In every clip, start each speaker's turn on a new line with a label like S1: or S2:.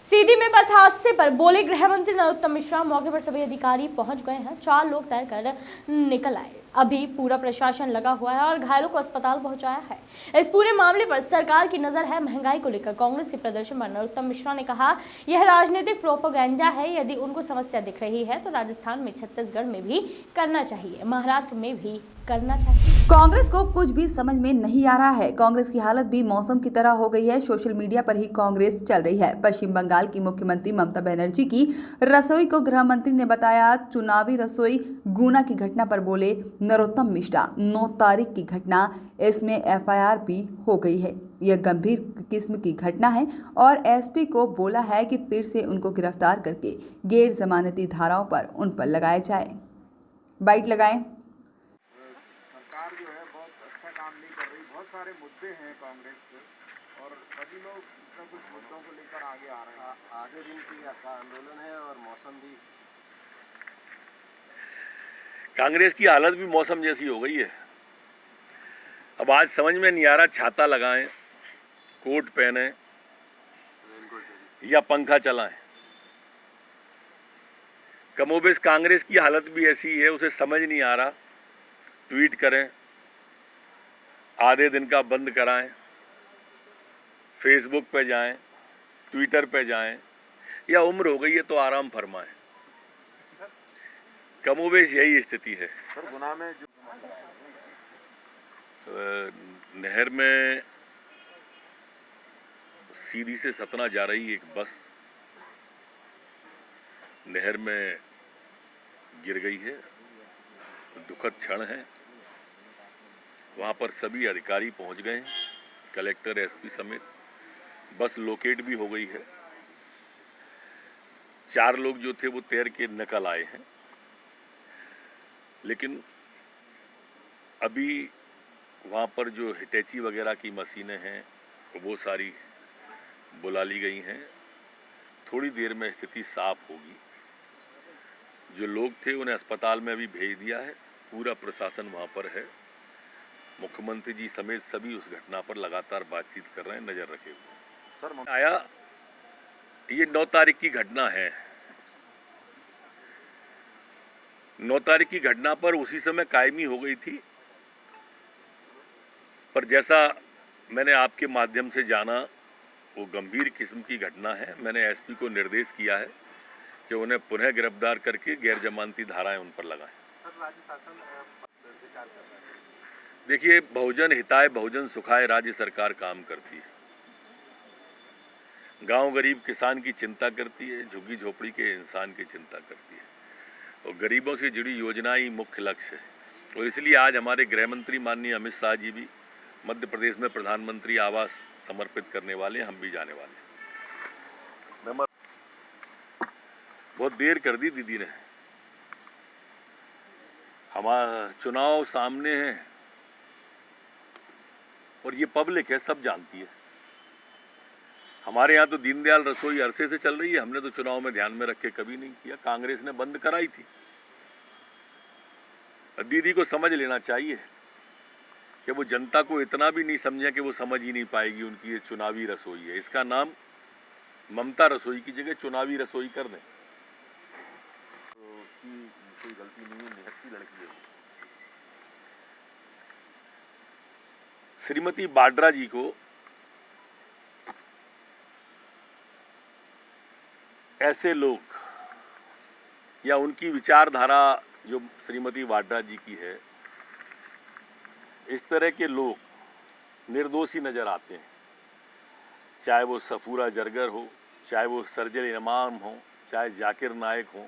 S1: सीधी में बस हादसे पर बोले गृह मंत्री नरोत्तम मिश्रा। मौके पर सभी अधिकारी पहुंच गए हैं। 4 लोग तैर कर निकल आए। अभी पूरा प्रशासन लगा हुआ है और घायलों को अस्पताल पहुंचाया है। इस पूरे मामले पर सरकार की नजर है। महंगाई को लेकर कांग्रेस के प्रदर्शन पर नरोत्तम मिश्रा ने कहा, यह राजनीतिक प्रोपेगेंडा है। यदि उनको समस्या दिख रही है तो राजस्थान में, छत्तीसगढ़ में भी करना चाहिए, महाराष्ट्र में भी करना चाहिए।
S2: कांग्रेस को कुछ भी समझ में नहीं आ रहा है। कांग्रेस की हालत भी मौसम की तरह हो गई है। सोशल मीडिया पर ही कांग्रेस चल रही है। पश्चिम बंगाल की मुख्यमंत्री ममता बनर्जी की रसोई को गृह मंत्री ने बताया चुनावी रसोई। गुना की घटना पर बोले नरोत्तम मिश्रा, 9 तारीख की घटना, इसमें एफआईआर भी हो गई है। यह गंभीर किस्म की घटना है और एसपी को बोला है कि फिर से उनको गिरफ्तार करके गैर जमानती धाराओं पर उन पर लगाया जाए। बाइट लगाएं।
S3: सरकार जो है बहुत अच्छा काम नहीं कर रही। बहुत सारे मुद्दे हैं कांग्रेस के और सभी लोग कुछ मुद्दों को लेकर आगे आ रहे हैं। आधे दिन की आंदोलन है और मौसम भी,
S4: कांग्रेस की हालत भी मौसम जैसी हो गई है। अब आज समझ में नहीं आ रहा छाता लगाएं, कोट पहने या पंखा चलाएं। कमोबेश कांग्रेस की हालत भी ऐसी है, उसे समझ नहीं आ रहा। ट्वीट करें, आधे दिन का बंद कराएं, फेसबुक पे जाएं, ट्विटर पे जाएं, या उम्र हो गई है तो आराम फरमाएं। कमोबेश यही स्थिति है।
S3: सर गुना में जो
S4: नहर में सीधी से सतना जा रही एक बस नहर में गिर गई है। दुखद क्षण है। वहां पर सभी अधिकारी पहुंच गए हैं, कलेक्टर, एसपी समेत। बस लोकेट भी हो गई है। 4 लोग जो थे वो तैर के निकल आए हैं, लेकिन अभी वहां पर जो हिटैची वगैरह की मशीनें हैं वो सारी बुला ली गई हैं। थोड़ी देर में स्थिति साफ होगी। जो लोग थे उन्हें अस्पताल में अभी भेज दिया है। पूरा प्रशासन वहां पर है। मुख्यमंत्री जी समेत सभी उस घटना पर लगातार बातचीत कर रहे हैं, नजर रखे हुए। सर आया ये 9 तारीख की घटना है। 9 तारीख की घटना पर उसी समय कायमी हो गई थी, पर जैसा मैंने आपके माध्यम से जाना वो गंभीर किस्म की घटना है। मैंने एसपी को निर्देश किया है कि उन्हें पुनः गिरफ्तार करके गैर जमानती धाराएं उन पर लगाएं। देखिए, बहुजन हिताय बहुजन सुखाय राज्य सरकार काम करती है। गांव गरीब किसान की चिंता करती है, झुग्गी झोपड़ी के इंसान की चिंता करती है और गरीबों से जुड़ी योजनाएं ही मुख्य लक्ष्य है। और इसलिए आज हमारे गृह मंत्री माननीय अमित शाह जी भी मध्य प्रदेश में प्रधानमंत्री आवास समर्पित करने वाले हैं। हम भी जाने वाले हैं। बहुत देर कर दी दीदी ने। हमारा चुनाव सामने है और ये पब्लिक है, सब जानती है। हमारे यहाँ तो दीनदयाल रसोई अरसे से चल रही है। हमने तो चुनाव में ध्यान में रख के कभी नहीं किया। कांग्रेस ने बंद कराई थी। दीदी को समझ लेना चाहिए कि वो जनता को इतना भी नहीं समझे कि वो समझ ही नहीं पाएगी उनकी ये चुनावी रसोई है। इसका नाम ममता रसोई की जगह चुनावी रसोई कर दें। कोई गलती नहीं है, निहत्ती लड़की है। श्रीमती वाड्रा जी को ऐसे लोग या उनकी विचारधारा जो श्रीमती वाड्रा जी की है, इस तरह के लोग निर्दोषी नजर आते हैं। चाहे वो सफूरा जरगर हो, चाहे वो सरजिल इमाम हो, चाहे जाकिर नायक हो,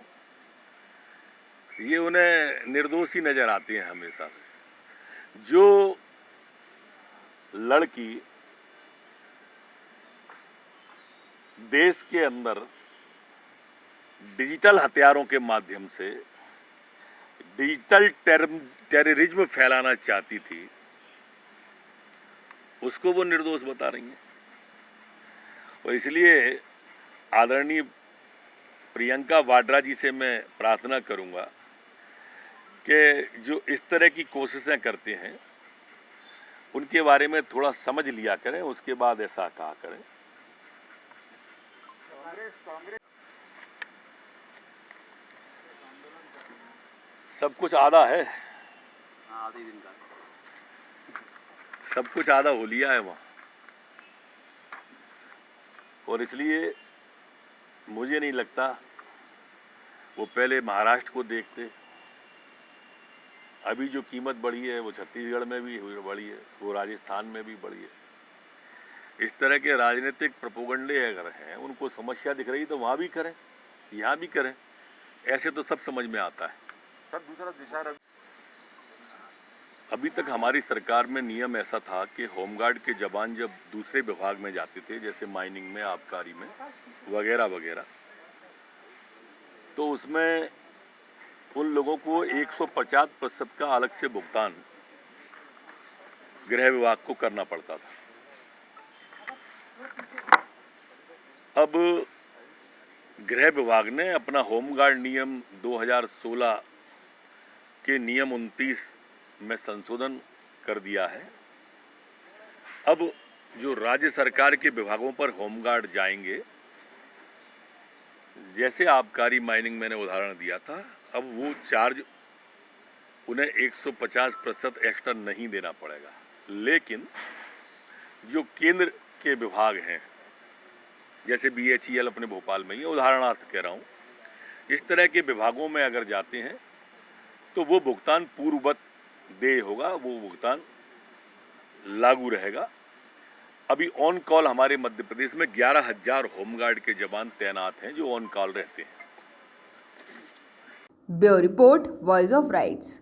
S4: ये उन्हें निर्दोषी नजर आते हैं हमेशा से। जो लड़की देश के अंदर डिजिटल हथियारों के माध्यम से डिजिटल टेररिज्म फैलाना चाहती थी, उसको वो निर्दोष बता रही हैं। और इसलिए आदरणीय प्रियंका वाड्रा जी से मैं प्रार्थना करूंगा कि जो इस तरह की कोशिशें करते हैं उनके बारे में थोड़ा समझ लिया करें, उसके बाद ऐसा कहा करें। सब कुछ आधा है,
S3: आधे दिन का
S4: सब कुछ आधा हो लिया है वहाँ, और इसलिए मुझे नहीं लगता वो पहले महाराष्ट्र को देखते। अभी जो कीमत बढ़ी है वो छत्तीसगढ़ में भी बढ़ी है, वो राजस्थान में भी बढ़ी है। इस तरह के राजनीतिक प्रोपोगंडे अगर हैं, उनको समस्या दिख रही तो वहाँ भी करें, यहाँ भी करें, ऐसे तो सब समझ में आता है।
S3: सर दूसरा दिशा
S4: अभी तक हमारी सरकार में नियम ऐसा था कि होमगार्ड के जवान जब दूसरे विभाग में जाते थे, जैसे माइनिंग में, आबकारी में वगैरह वगैरह, तो उसमें उन लोगों को 150% का अलग से भुगतान गृह विभाग को करना पड़ता था। अब गृह विभाग ने अपना होमगार्ड नियम 2016 के नियम 29 में संशोधन कर दिया है। अब जो राज्य सरकार के विभागों पर होमगार्ड जाएंगे, जैसे आबकारी माइनिंग मैंने उदाहरण दिया था, अब वो चार्ज उन्हें 150% एक्स्ट्रा नहीं देना पड़ेगा। लेकिन जो केंद्र के विभाग हैं, जैसे BHEL अपने भोपाल में ही, उदाहरणार्थ कह रहा हूँ, इस तरह के विभागों में अगर जाते हैं तो वो भुगतान पूर्ववत देय होगा, वो भुगतान लागू रहेगा। अभी ऑन कॉल हमारे मध्य प्रदेश में 11,000 होमगार्ड के जवान तैनात हैं जो ऑन कॉल रहते हैं।
S2: Bureau report, voice of rights.